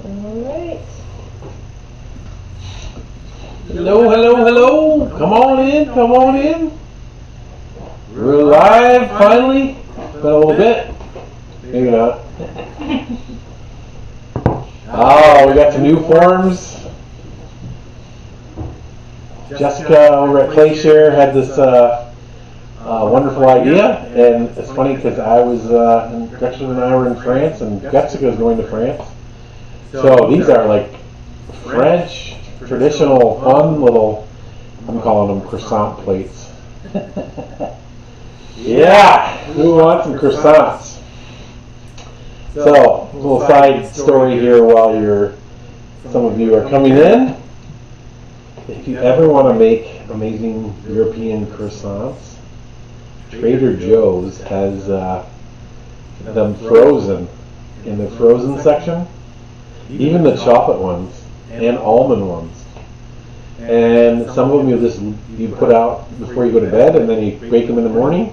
Alright. Hello, hello, hello. Come on in, come on in. We're live finally. Been a little bit. Maybe not. Oh, we got some new forms. Jessica over at PlayShare had this wonderful idea, and it's funny because I was, Gretchen and I were in France, and Jessica's going to France. So these are like French, traditional, fun little, I'm calling them croissant plates. Yeah, who wants some croissants? So, a little side story here while some of you are coming in. If you ever want to make amazing European croissants, Trader Joe's has them frozen in the frozen section, even the chocolate ones and almond ones. And some of them you put out before you go to bed, and then you bake them in the morning.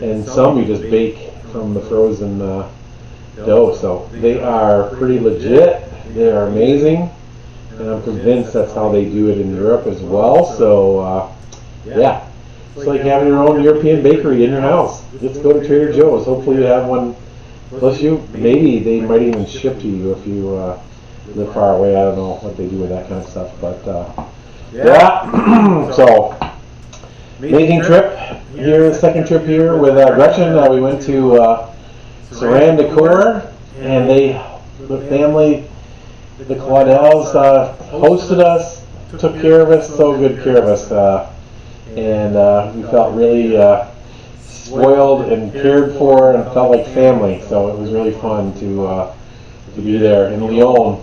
And some you just bake from the frozen dough. So they are pretty legit. They are amazing. And I'm convinced that's how they do it in Europe as well. So, yeah. It's like having your own European bakery in your house. Just go to Trader Joe's. Hopefully you have one close to you. Maybe they might even ship to you if you live far away. I don't know what they do with that kind of stuff. But, yeah. So, amazing trip here, the second trip here with Gretchen. We went to Saran Decor, and the family, the Claudells, hosted us, took care of us, so good care of us, and we felt really spoiled and cared for, and felt like family. So it was really fun to be there in Lyon.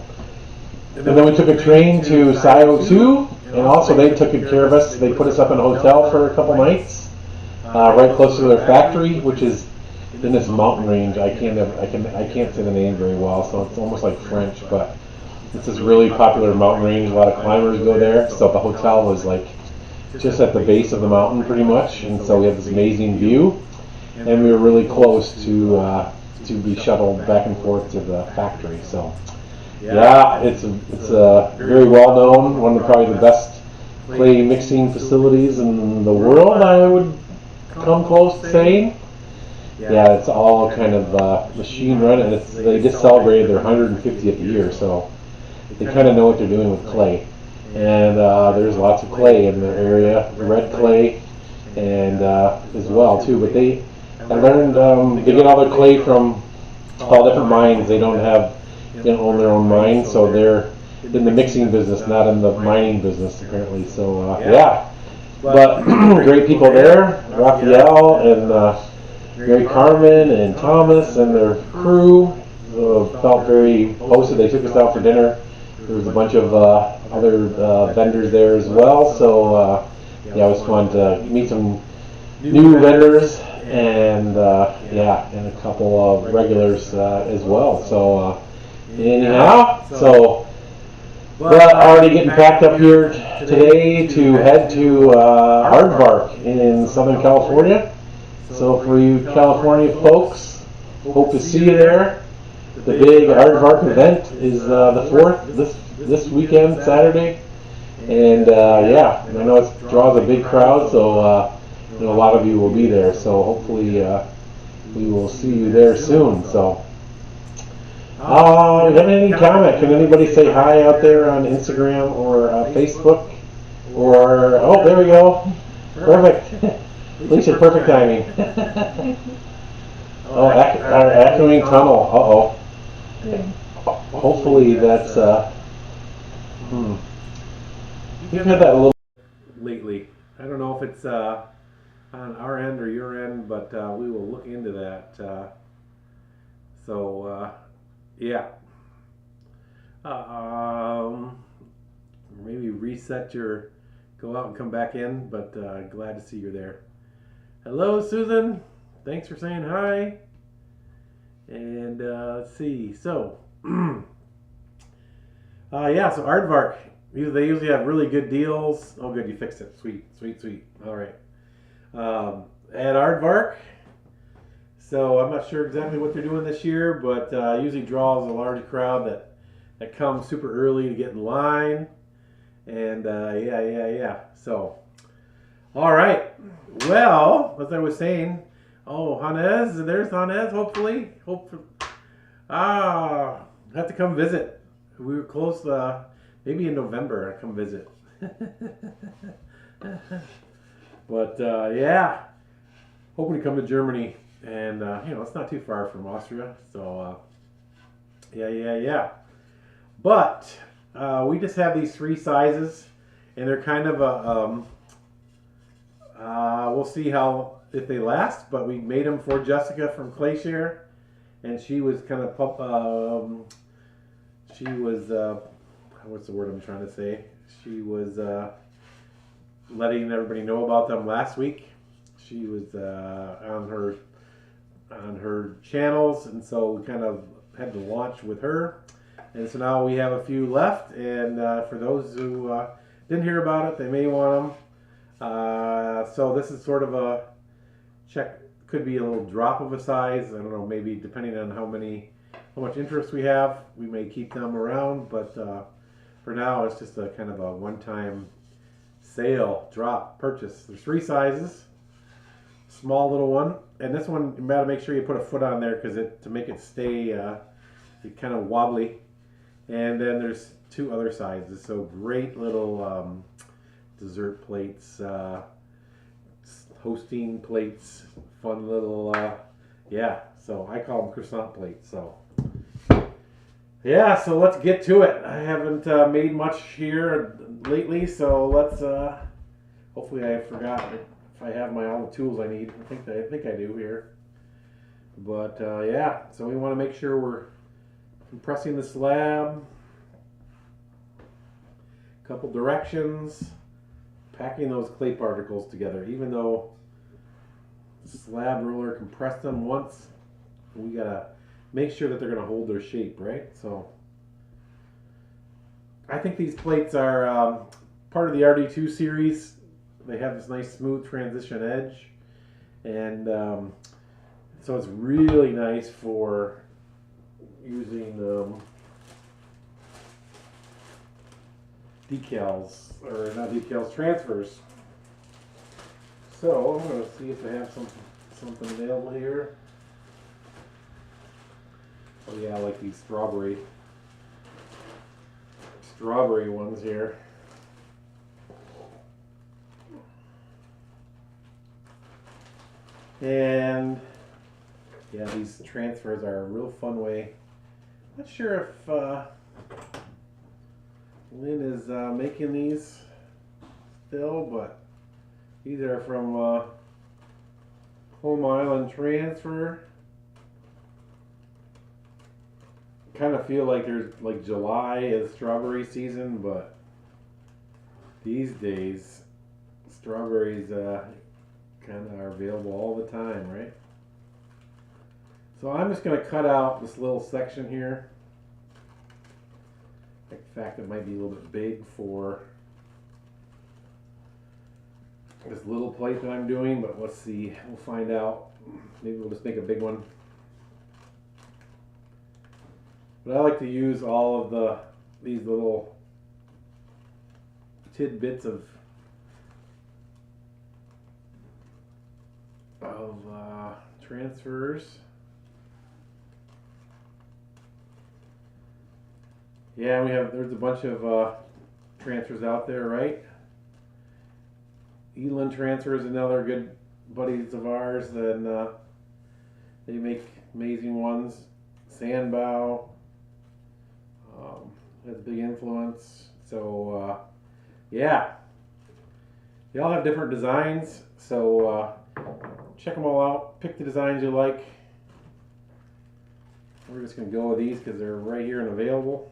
And then we took a train to SIO2, and also they took good care of us. They put us up in a hotel for a couple nights, right close to their factory, which is in this mountain range. I can't say the name very well, so it's almost like French, but it's this really popular mountain range. A lot of climbers go there. So the hotel was like just at the base of the mountain, pretty much, and so we had this amazing view, and we were really close to be shuttled back and forth to the factory. So. Yeah, it's very well known, one of probably the best clay mixing facilities in the world, I would come close to saying. Yeah, it's all kind of machine run, and they just celebrated their 150th year, so they kind of know what they're doing with clay. And there's lots of clay in their area, red clay, and as well too. But I learned they get all their clay from all different mines. They don't own their own mine, so they're in the mixing business, not in the mining business apparently. So yeah, but great people there, Raphael and Mary Carmen and Thomas and their crew felt very hosted. They took us out for dinner. There was a bunch of other vendors there as well, so yeah, it was fun to meet some new vendors and yeah, and a couple of regulars as well. So anyhow, but already getting packed up here today to head to Aardvark in Southern California. So for you California folks, hope to see you there. The big Aardvark event is the 4th, this weekend, Saturday. And yeah, and I know it draws a big crowd, so a lot of you will be there. So hopefully we will see you there soon. So. Have any comment? Can anybody say hi out there on Instagram or Facebook? Or, oh, there we go. Perfect. Alicia, perfect timing. Oh, our echoing tunnel. Uh-oh. Hopefully that's, we've had that a little lately. I don't know if it's on our end or your end, but we will look into that. Yeah. Maybe reset go out and come back in, but glad to see you're there. Hello, Susan. Thanks for saying hi. And let's see. So, yeah, so Aardvark. They usually have really good deals. Oh, good, you fixed it. Sweet, sweet, sweet. All right. At Aardvark. So I'm not sure exactly what they're doing this year, but usually draws a large crowd that that come super early to get in line. And yeah. So, all right. Well, as I was saying, oh, Hanez, there's Hanez. Hopefully. Have to come visit. We were close. Maybe in November, come visit. But yeah, hoping to come to Germany, and it's not too far from Austria. So yeah. But we just have these 3 sizes, and they're kind of we'll see if they last. But we made them for Jessica from Clayshare, and she was kind of what's the word I'm trying to say? She was letting everybody know about them last week. She was on her channels, and so we kind of had to launch with her. And so now we have a few left, and for those who didn't hear about it, they may want them. So this is sort of a check. Could be a little drop of a size. I don't know. Maybe depending on how much interest we have, we may keep them around. But for now, it's just a kind of a one-time sale, drop, purchase. There's 3 sizes. Small little one, and this one you gotta make sure you put a foot on there because to make it stay kind of wobbly. And then there's 2 other sizes. So great little dessert plates, hosting plates, fun little yeah. So I call them croissant plates. So yeah, so let's get to it. I haven't made much here lately, so let's hopefully I forgot if I have all the tools I need. I think I do here. But yeah, so we want to make sure we're compressing the slab, a couple directions, packing those clay particles together. Even though the slab roller compressed them once, we gotta make sure that they're gonna hold their shape, right? So I think these plates are part of the RD2 series. They have this nice smooth transition edge, and so it's really nice for using decals, or not decals, transfers. So I'm going to see if I have something available here. Oh yeah, I like these strawberry ones here. And yeah, these transfers are a real fun way. Not sure if Lynn is making these still, but these are from Home Island Transfer. Kind of feel like there's like July is strawberry season, but these days strawberries kind of are available all the time, right? So I'm just going to cut out this little section here. In fact, it might be a little bit big for this little plate that I'm doing, but let's see. We'll find out. Maybe we'll just make a big one. But I like to use all of these little tidbits of transfers. Yeah, there's a bunch of transfers out there, right? Elan Transfer is another good buddies of ours, and they make amazing ones. Sandbow has a big influence. So yeah, they all have different designs. So check them all out. Pick the designs you like. We're just going to go with these because they're right here and available.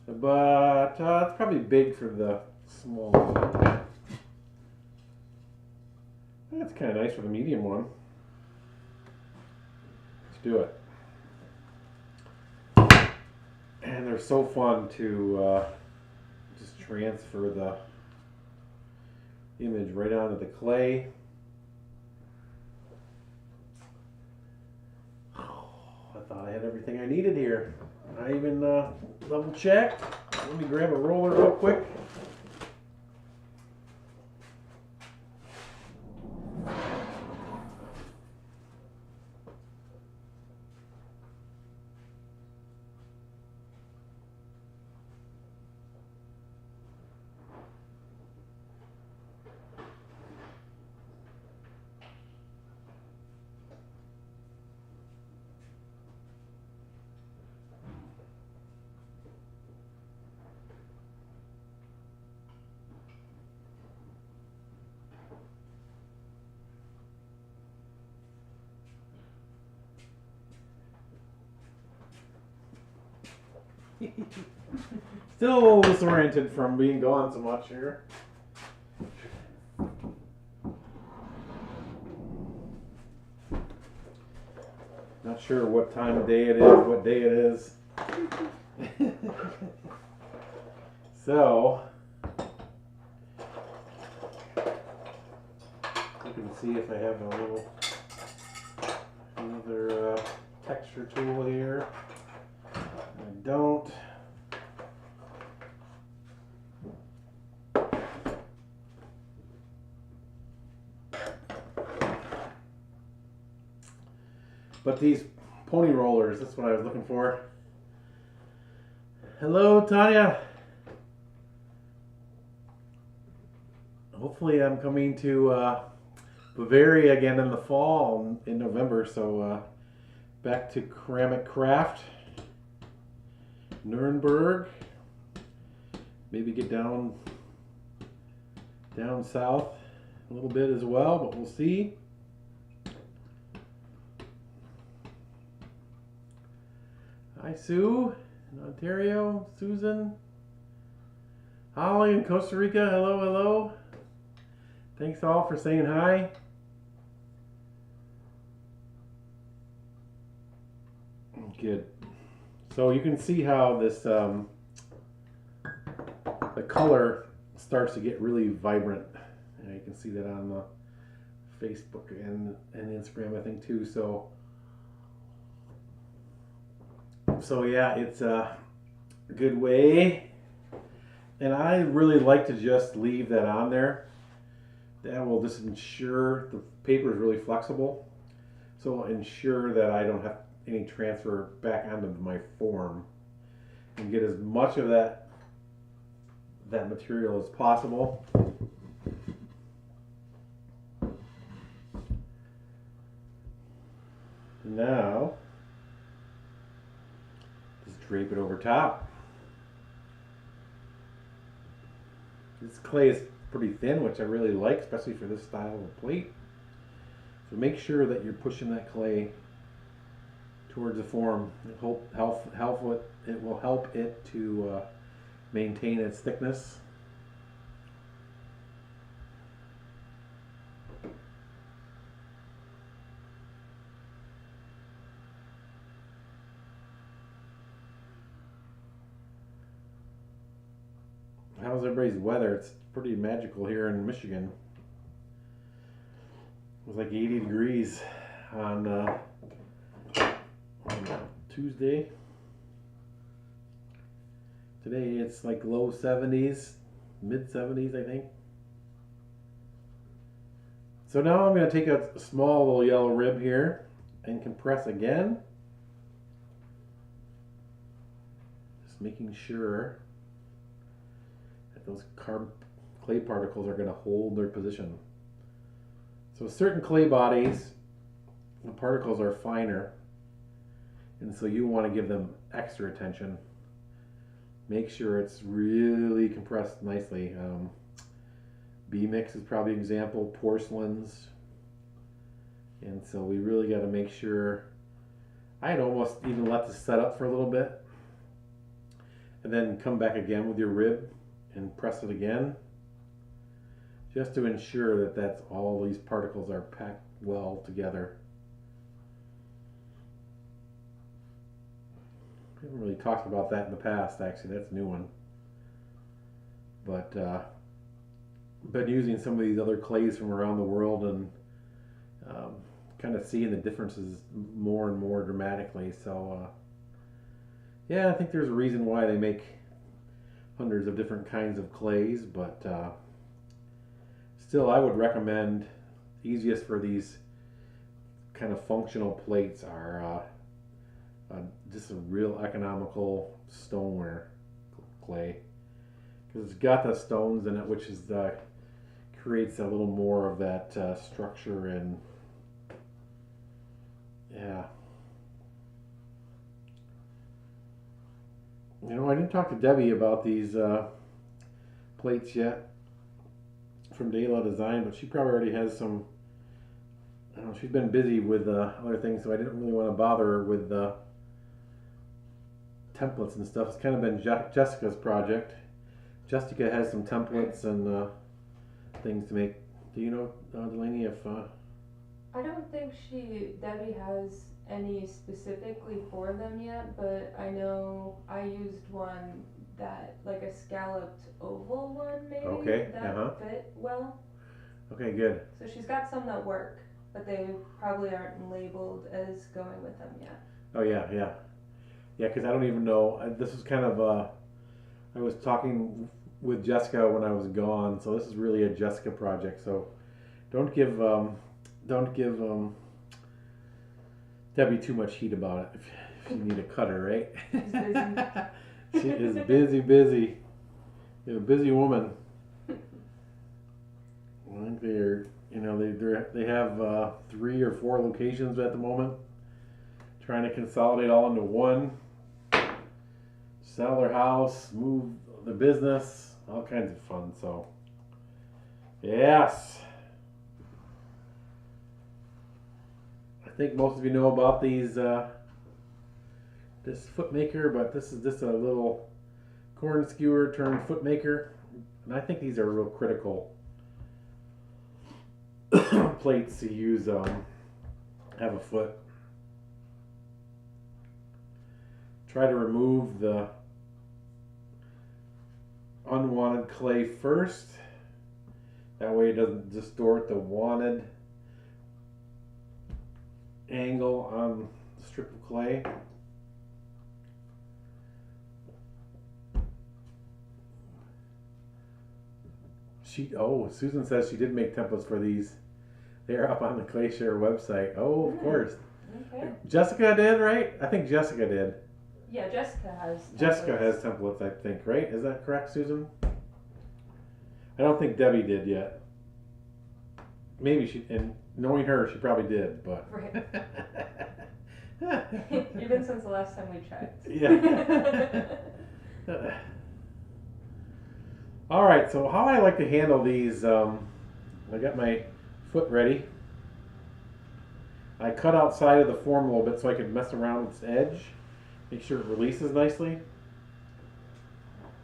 But it's probably big for the small one. That's kind of nice for the medium one. Let's do it. And they're so fun to just transfer the image right onto the clay. Oh, I thought I had got everything I needed here. I even double checked. Let me grab a roller real quick. Still a little disoriented from being gone so much here. Not sure what time of day it is, what day it is. So, you can see if I have a little another texture tool here. I don't. But these pony rollers, that's what I was looking for. Hello, Tanya. Hopefully I'm coming to Bavaria again in the fall in November, so back to Ceramic Craft, Nuremberg. Maybe get down south a little bit as well, but we'll see. Hi, Sue in Ontario. Susan. Holly in Costa Rica. Hello, hello. Thanks all for saying hi. Good. So you can see how this the color starts to get really vibrant. And you can see that on the Facebook and Instagram, I think, too. So yeah, it's a good way, and I really like to just leave that on there. That will just ensure the paper is really flexible, so it'll ensure that I don't have any transfer back onto my form, and get as much of that material as possible. Now, drape it over top. This clay is pretty thin, which I really like, especially for this style of plate. So make sure that you're pushing that clay towards the form. It will help it to maintain its thickness. How's everybody's weather? It's pretty magical here in Michigan. It was like 80 degrees on Tuesday. Today it's like low 70s, mid 70s, I think. So now I'm going to take a small little yellow rib here and compress again. Just making sure those clay particles are going to hold their position. So certain clay bodies, the particles are finer, and so you want to give them extra attention. Make sure it's really compressed nicely. B-mix is probably an example, porcelains, and so we really got to make sure. I'd almost even let this set up for a little bit, and then come back again with your rib and press it again, just to ensure that all these particles are packed well together. We haven't really talked about that in the past, actually. That's a new one. But been using some of these other clays from around the world and kind of seeing the differences more and more dramatically. So yeah, I think there's a reason why they make hundreds of different kinds of clays, but still I would recommend easiest for these kind of functional plates are just a real economical stoneware clay, because it's got the stones in it, which is creates a little more of that structure, and yeah. You know, I didn't talk to Debbie about these plates yet from Dayla Design, but she probably already has some. I don't know, she's been busy with other things, so I didn't really want to bother her with templates and stuff. It's kind of been Jessica's project. Jessica has some templates and things to make. Do you know, Delaney, if... I don't think Debbie has any specifically for them yet, but I know I used one that, like a scalloped oval one maybe, okay, that fit well. Okay, good. So she's got some that work, but they probably aren't labeled as going with them yet. Oh yeah, yeah. Yeah, because I don't even know, this is kind of, I was talking with Jessica when I was gone, so this is really a Jessica project, so don't give Debbie too much heat about it if you need a cutter, right? She's busy. She is busy. You're a busy woman. I think they have 3 or 4 locations at the moment, trying to consolidate all into one, sell their house, move the business, all kinds of fun. So yes, I think most of you know about these this foot maker, but this is just a little corn skewer turned foot maker, and I think these are real critical plates to use. Have a foot. Try to remove the unwanted clay first. That way it doesn't distort the wanted angle on the strip of clay. Susan says she did make templates for these. They're up on the ClayShare website. Oh, of course. Okay. Jessica did, right? I think Jessica did. Yeah, Jessica has templates. Jessica has templates, I think, right? Is that correct, Susan? I don't think Debbie did yet. Maybe she, and knowing her, she probably did, but. Right. Even since the last time we checked. Yeah. All right, so how I like to handle these, I got my foot ready. I cut outside of the form a little bit so I can mess around with its edge, make sure it releases nicely.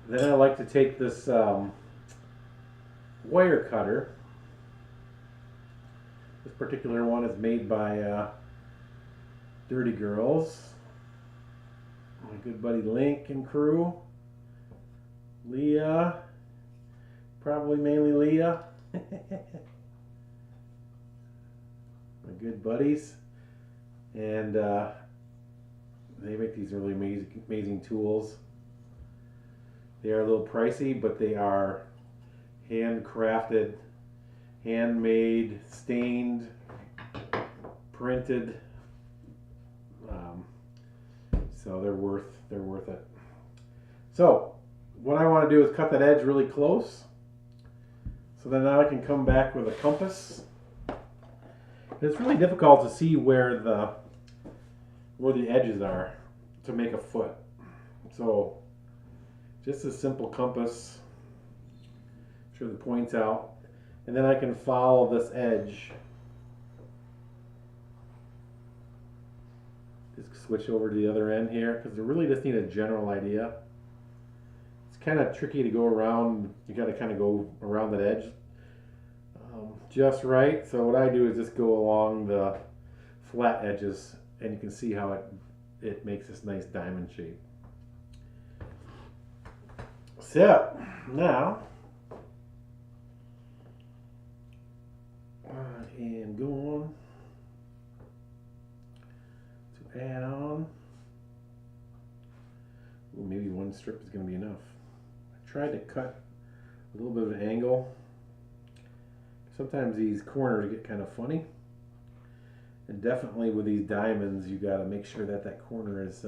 Then I like to take this wire cutter. This particular one is made by Dirty Girls, my good buddy Link and crew. Leah, probably mainly Leah. My good buddies, and they make these really amazing tools. They are a little pricey, but they are handcrafted, handmade, stained, printed. So they're worth it. So what I want to do is cut that edge really close. So then now I can come back with a compass. It's really difficult to see where the edges are to make a foot. So just a simple compass, make sure the point's out, and then I can follow this edge. Just switch over to the other end here, because we really just need a general idea. It's kind of tricky to go around. You got to kind of go around that edge just right. So what I do is just go along the flat edges, and you can see how it makes this nice diamond shape. So now I am going add on. Well, maybe one strip is going to be enough. I tried to cut a little bit of an angle. Sometimes these corners get kind of funny. And definitely with these diamonds, you got to make sure that that corner is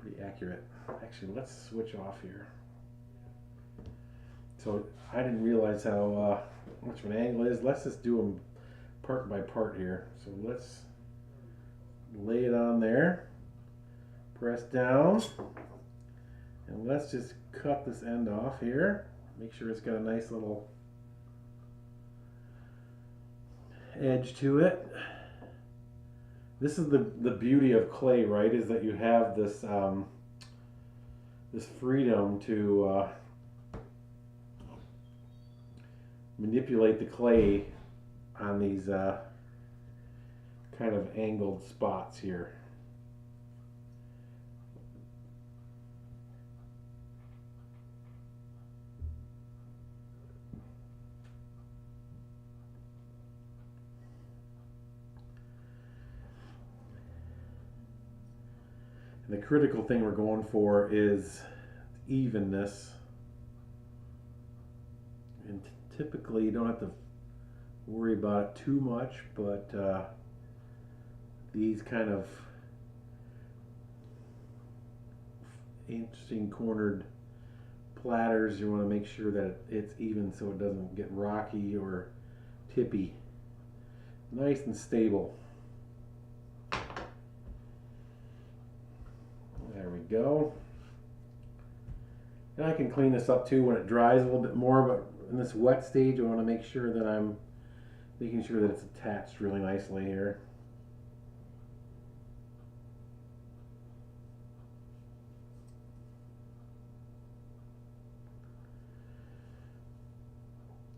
pretty accurate. Actually, let's switch off here. So I didn't realize how much of an angle it is. Let's just do them part by part here. So let's lay it on there, press down, and let's just cut this end off here. Make sure it's got a nice little edge to it. This is the beauty of clay, right? Is that you have this this freedom to manipulate the clay on these kind of angled spots here. And the critical thing we're going for is evenness. And typically you don't have to worry about it too much, but these kind of interesting cornered platters, you want to make sure that it's even so it doesn't get rocky or tippy. Nice and stable. There we go. And I can clean this up too when it dries a little bit more, but in this wet stage I want to make sure that I'm making sure that it's attached really nicely here.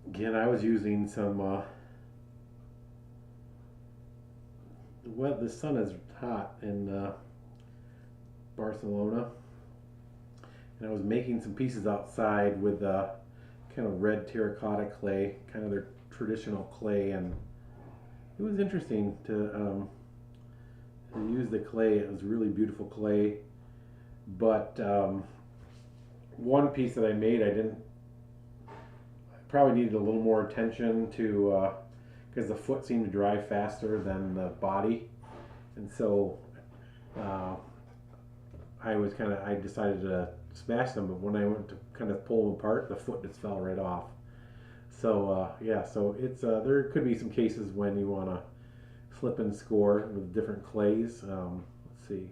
Again, I was using some well, the sun is hot in Barcelona, and I was making some pieces outside with kind of red terracotta clay, kind of their traditional clay, and it was interesting to use the clay. It was really beautiful clay, but one piece that I made, I probably needed a little more attention to because the foot seemed to dry faster than the body, and so I decided to smash them, but when I went to kind of pull them apart, the foot just fell right off. So yeah, so it's there could be some cases when you want to flip and score with different clays. Let's see.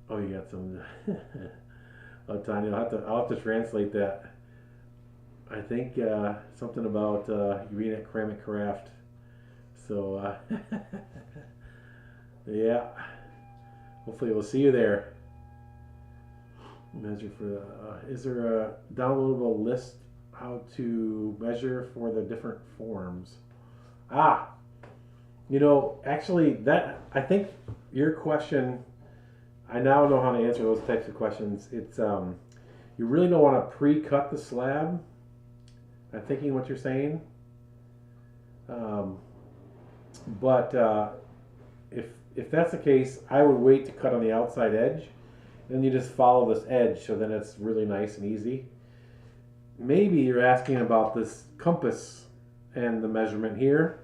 Oh, you got some. Oh, Tanya, I'll have to translate that. I think something about you being at Ceramic Craft. So yeah, hopefully we'll see you there. Measure for is there a downloadable list how to measure for the different forms? You know, actually, that I think your question, I now know how to answer those types of questions. It's you really don't want to pre-cut the slab. I'm thinking what you're saying, but if that's the case, I would wait to cut on the outside edge. Then you just follow this edge, so then it's really nice and easy. Maybe you're asking about this compass and the measurement here.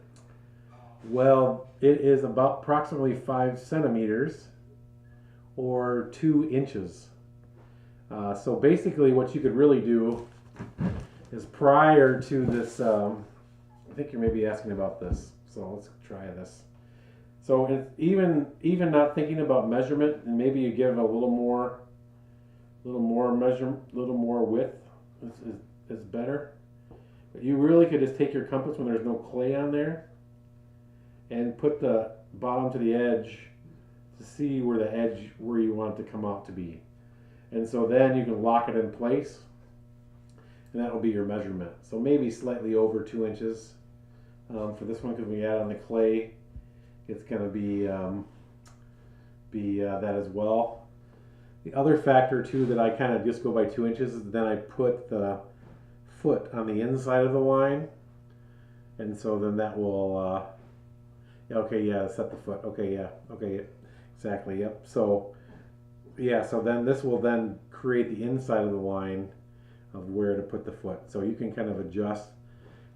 Well, it is about approximately 5 centimeters or 2 inches. So basically what you could really do is prior to this, I think you're maybe asking about this, so let's try this. So it's even not thinking about measurement, and maybe you give a little more width is better. But you really could just take your compass when there's no clay on there and put the bottom to the edge to see where the edge where you want it to come out to be. And so then you can lock it in place, and that will be your measurement. So maybe slightly over 2 inches for this one, because we add on the clay. It's going to be that as well. The other factor too that I kind of just go by 2 inches is then I put the foot on the inside of the line, and so then that will Okay, yeah, set the foot. Okay, yeah, okay, exactly. Yep. So yeah, so then this will then create the inside of the line of where to put the foot. So you can kind of adjust.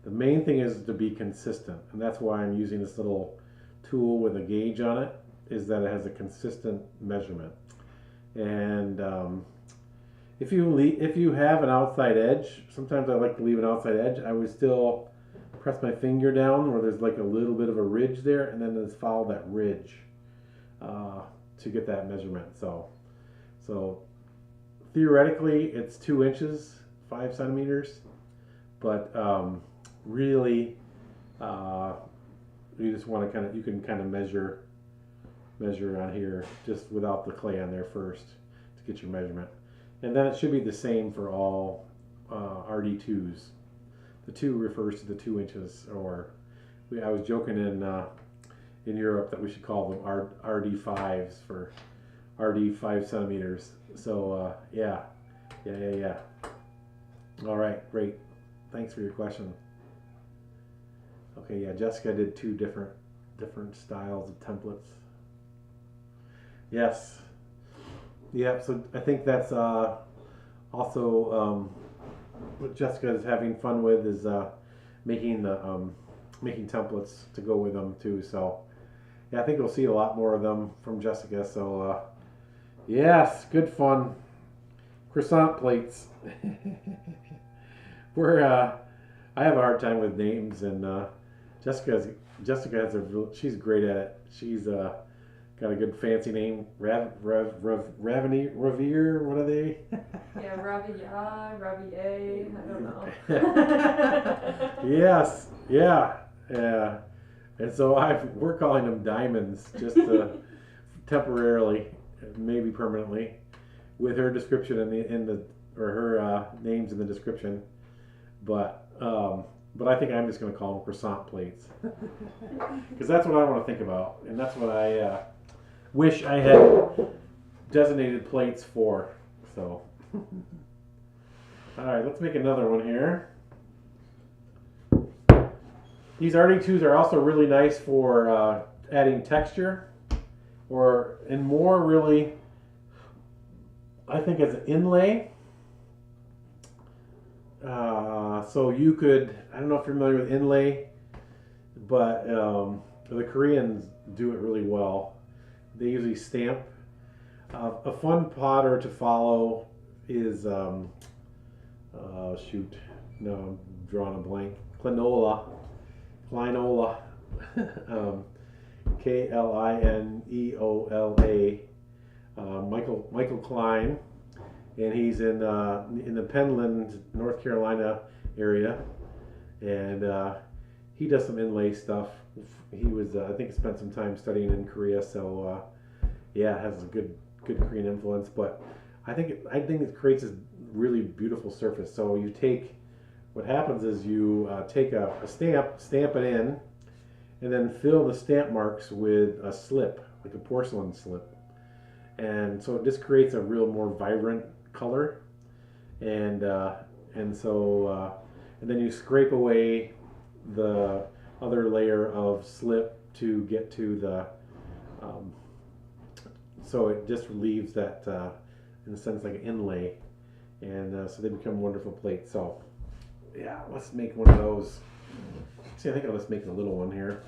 The main thing is to be consistent, and that's why I'm using this little tool with a gauge on it, is that it has a consistent measurement. And if you have an outside edge, sometimes I like to leave an outside edge. I would still press my finger down where there's like a little bit of a ridge there, and then just follow that ridge to get that measurement. So theoretically, it's 2 inches, 5 centimeters, but really, you just want to you can kind of measure on here just without the clay on there first to get your measurement. And then it should be the same for all RD2s. The 2 refers to the 2 inches, or I was joking in Europe that we should call them RD5s for RD 5 centimeters. So yeah. All right, great. Thanks for your question. Okay, yeah, Jessica did 2 different styles of templates. Yes. Yeah, so I think that's also what Jessica is having fun with is making templates to go with them too. So yeah, I think we'll see a lot more of them from Jessica. So yes, good fun. Croissant plates. I have a hard time with names, and Jessica has she's great at it. She's got a good fancy name. Revere, what are they? Yeah, Ravier, I don't know. Yes, yeah. And so we're calling them diamonds just temporarily, maybe permanently, with her description or her names in the description. But I think I'm just going to call them croissant plates because that's what I want to think about, and that's what I wish I had designated plates for. So, all right, let's make another one here. These RD2s are also really nice for adding texture, and more really, I think, as an inlay. So you could, I don't know if you're familiar with inlay, but the Koreans do it really well. They usually stamp. A fun pattern to follow is, shoot, no, I'm drawing a blank. Klinola. Klineola. Michael Klein, and he's in the Penland, North Carolina area, and he does some inlay stuff. He was, I think, spent some time studying in Korea, so yeah, has a good Korean influence. But I think it creates this really beautiful surface. So what happens is you take a stamp it in, and then fill the stamp marks with a slip, like a porcelain slip. And so it just creates a real more vibrant color, and then you scrape away the other layer of slip to get to the so it just leaves that in a sense like an inlay, and so they become wonderful plates. So yeah, let's make one of those. See, I think I'll just make a little one here.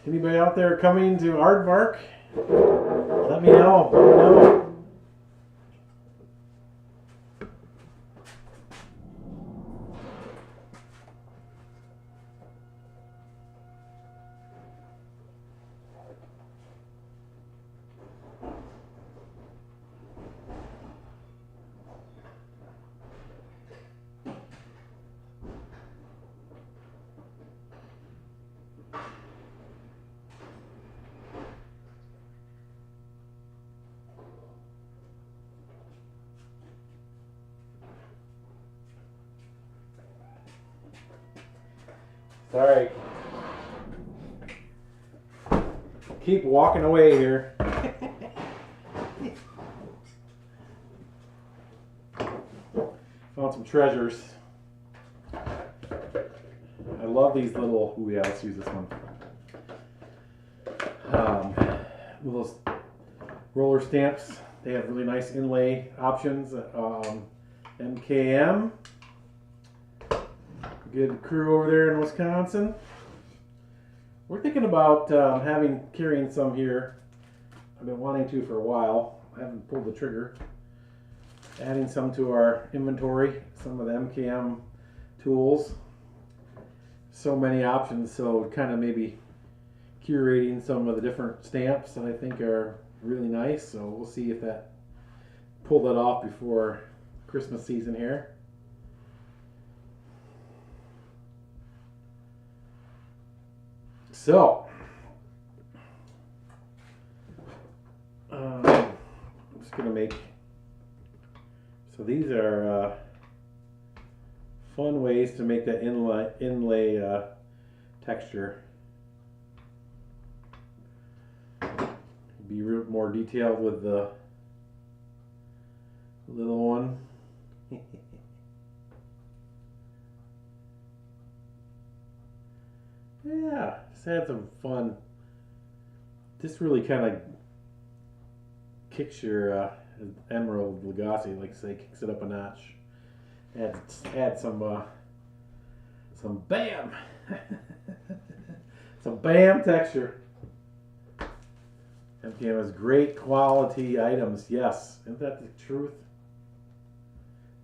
Anybody out there coming to Aardvark? Let me know. All right. Keep walking away here. Found some treasures. love these little, ooh yeah, let's use this one. Little roller stamps. They have really nice inlay options. MKM. Good crew over there in Wisconsin. We're thinking about carrying some here. I've been wanting to for a while. I haven't pulled the trigger. Adding some to our inventory, some of the MKM tools. So many options, so kind of maybe curating some of the different stamps that I think are really nice. So we'll see if that pull that off before Christmas season here. So I'm just gonna make. So these are fun ways to make that inlay texture. Be more detailed with the little one. Yeah, just had some fun. This really kind of kicks your Emerald Lagasse, like I say, kicks it up a notch. Add some bam, some bam texture. MKM has great quality items. Yes, isn't that the truth?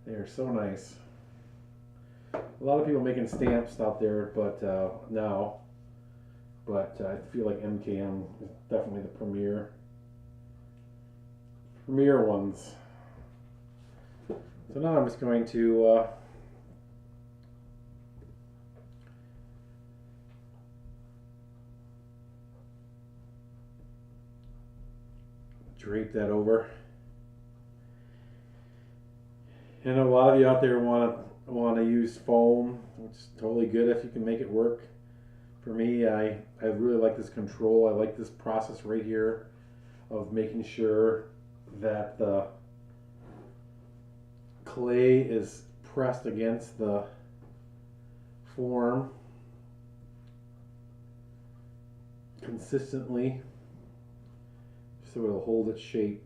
They are so nice. A lot of people making stamps out there, but now, I feel like MKM is definitely the premier ones. So now I'm just going to drape that over. I know a lot of you out there want to use foam, which is totally good if you can make it work. For me, I really like this control. I like this process right here of making sure that the clay is pressed against the form consistently so it'll hold its shape.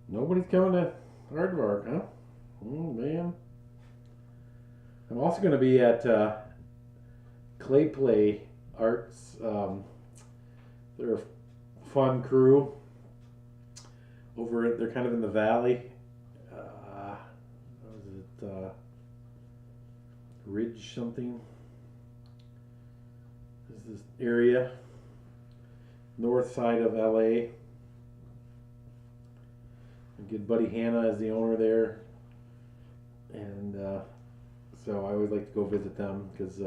Nobody's coming to Aardvark, huh? Oh man. I'm also going to be at Clay Play Arts. They're a fun crew. They're kind of in the valley. What was it? Ridge something. This is this area. North side of LA. Good buddy Hannah is the owner there, and so I always like to go visit them because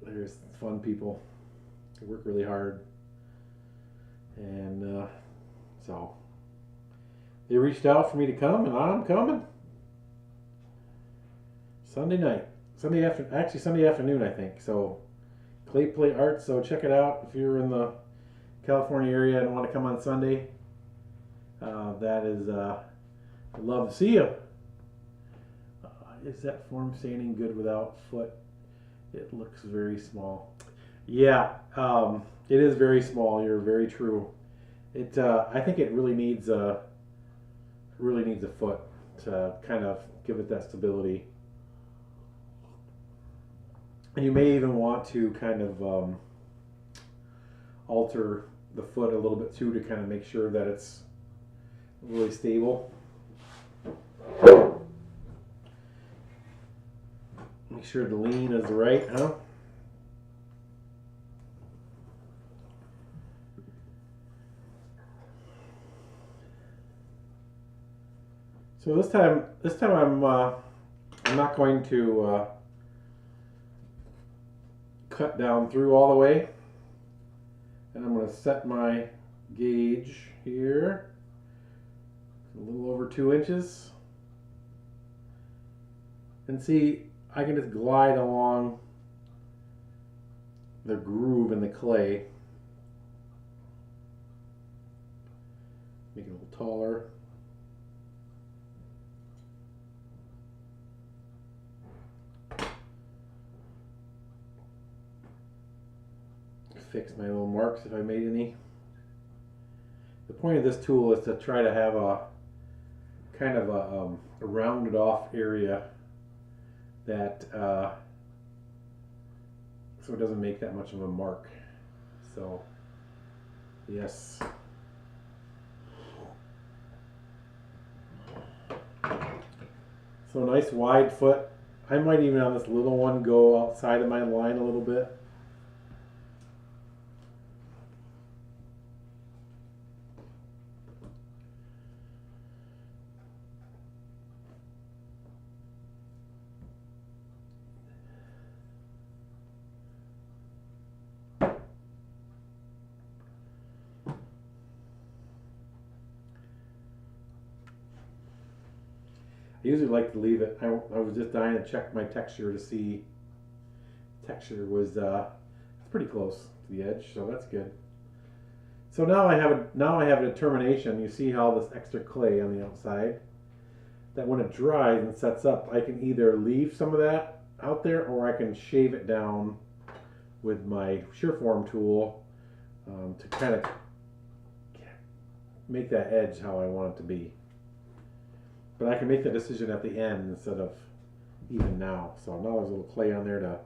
there's fun people. They work really hard, and so they reached out for me to come, and I'm coming. Sunday afternoon, I think. So Clay Play Arts. So check it out if you're in the California area and want to come on Sunday. That is, I'd love to see you. Is that form standing good without foot? It looks very small. Yeah, it is very small. You're very true. I think it really needs a foot to kind of give it that stability. And you may even want to kind of alter the foot a little bit too to kind of make sure that it's really stable. Make sure the lean is right, huh? So this time I'm not going to cut down through all the way, and I'm going to set my gauge here. A little over 2 inches, and see I can just glide along the groove in the clay. Make it a little taller. Fix my little marks if I made any. The point of this tool is to try to have a kind of a rounded off area that so it doesn't make that much of a mark. So yes. So nice wide foot. I might even on this little one go outside of my line a little bit. I usually like to leave it. I was just dying to check my texture to see. Texture was it's pretty close to the edge, so that's good. So now I have a determination. You see how this extra clay on the outside, that when it dries and sets up, I can either leave some of that out there or I can shave it down with my shearform tool to kind of make that edge how I want it to be. But I can make that decision at the end instead of even now. So now there's a little clay on there to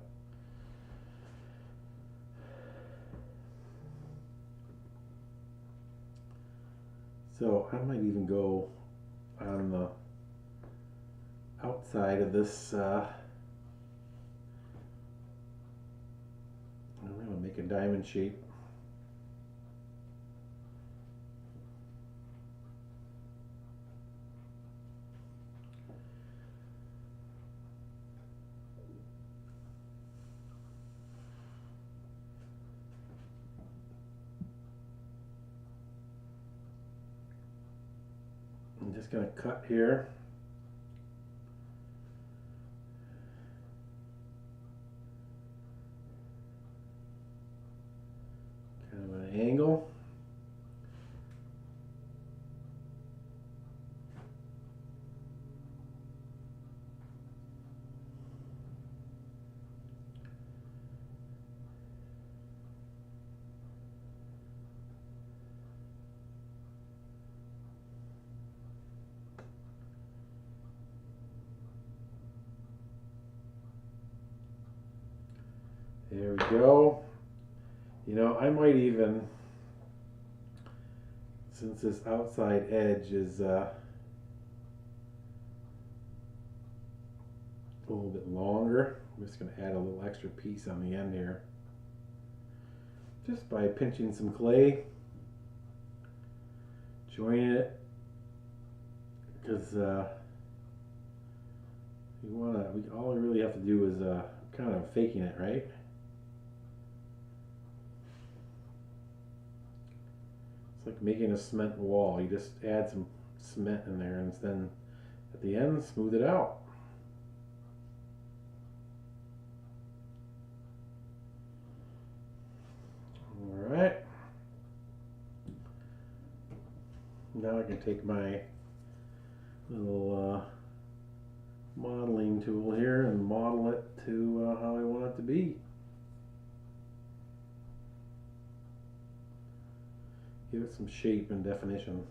so I might even go on the outside of this I'm going to make a diamond shape. I'm just going to cut here. Kind of an angle. There we go. You know, I might even, since this outside edge is a little bit longer, I'm just going to add a little extra piece on the end here. Just by pinching some clay, joining it, because all we really have to do is kind of faking it, right? It's like making a cement wall. You just add some cement in there and then at the end smooth it out. Alright. Now I can take my little modeling tool here and model it to how I want it to be. Give it some shape and definition.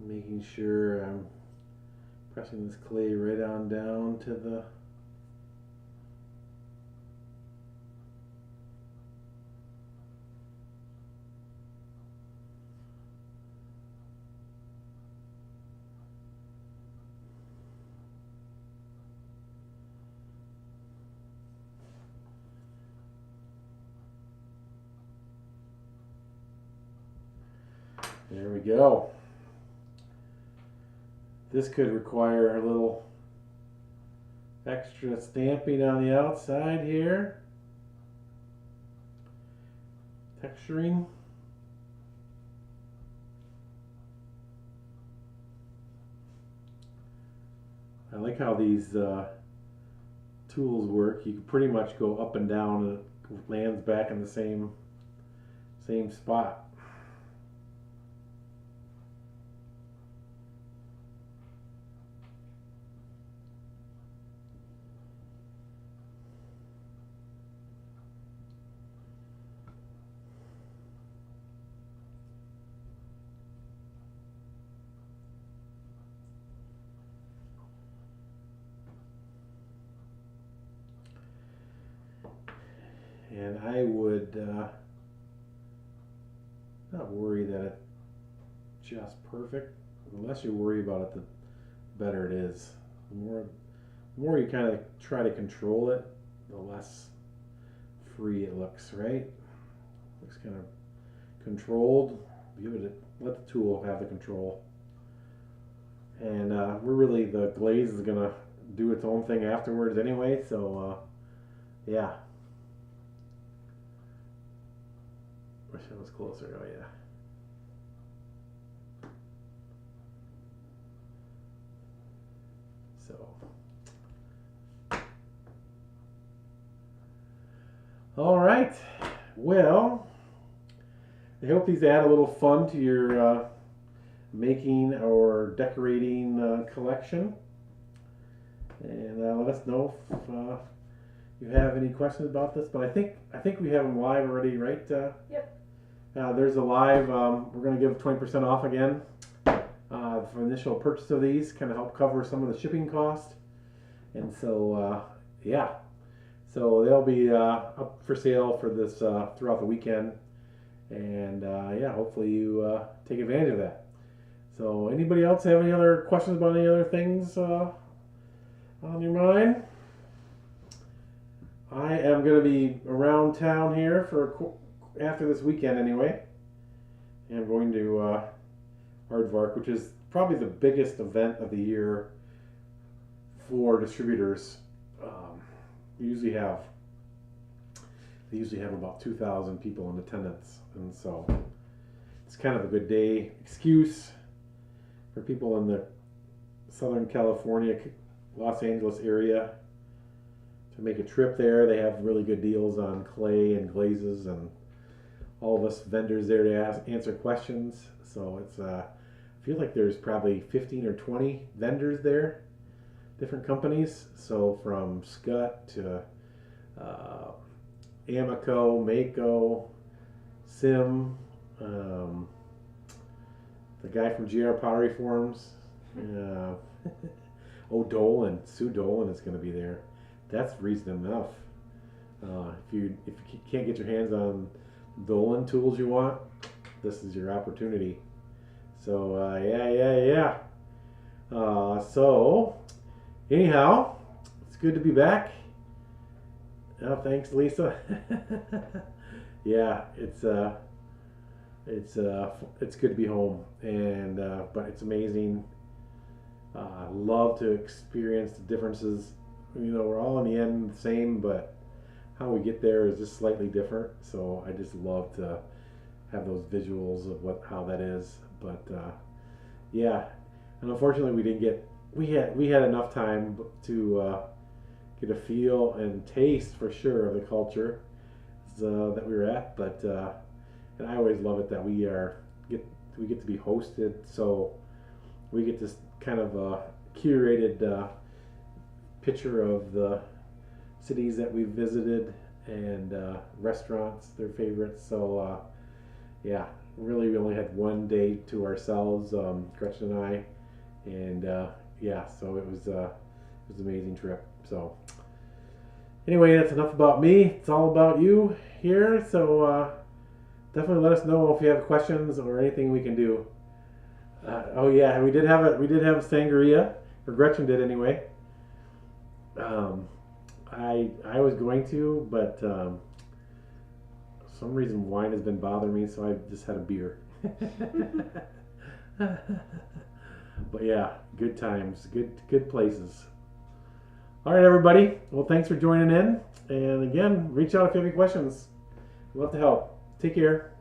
Making sure I'm pressing this clay right on down to the there we go. This could require a little Extra stamping on the outside here. Texturing. I like how these tools work. You can pretty much go up and down and it lands back in the same spot. And I would not worry that it's just perfect. The less you worry about it, the better it is. The more you kind of try to control it, the less free it looks, right? Looks kind of controlled. Let the tool have the control. And the glaze is gonna do its own thing afterwards anyway. So yeah. Wish it was closer. Oh yeah. So. All right. Well, I hope these add a little fun to your making or decorating collection. And let us know if you have any questions about this. But I think we have them live already, right? Yep. There's a live. We're going to give 20% off again for initial purchase of these, kind of help cover some of the shipping cost. And so, yeah. So they'll be up for sale for this throughout the weekend. And yeah, hopefully you take advantage of that. So anybody else have any other questions about any other things on your mind? I am going to be around town here for after this weekend anyway. And I'm going to Aardvark, which is probably the biggest event of the year for distributors. They usually have about 2,000 people in attendance, and so it's kind of a good day excuse for people in the Southern California, Los Angeles area to make a trip there. They have really good deals on clay and glazes, and all of us vendors there to answer questions. So it's I feel like there's probably 15 or 20 vendors there, different companies. So from Scut to Amico, Mako, Sim, the guy from GR Pottery Forums, Dolan, Sue Dolan is going to be there. That's reason enough. If you can't get your hands on Dolan tools you want, this is your opportunity. So yeah. So anyhow, it's good to be back. Oh, thanks, Lisa. Yeah, it's good to be home, and but it's amazing. I love to experience the differences. You know, we're all in the end the same, but how we get there is just slightly different. So I just love to have those visuals of how that is. But yeah, and unfortunately we had enough time to get a feel and taste for sure of the culture that we were at. But and I always love it that we get to be hosted, so we get this kind of curated picture of the cities that we visited and restaurants, their favorites. So yeah, really we only had one day to ourselves, Gretchen and I, and yeah, so it was an amazing trip. So anyway, that's enough about me. It's all about you here. So definitely let us know if you have questions or anything we can do. Oh yeah, we did have a sangria, or Gretchen did anyway. I was going to, but for some reason wine has been bothering me, so I just had a beer. But yeah, good times, good places. All right, everybody. Well, thanks for joining in. And again, reach out if you have any questions. We'd love to help. Take care.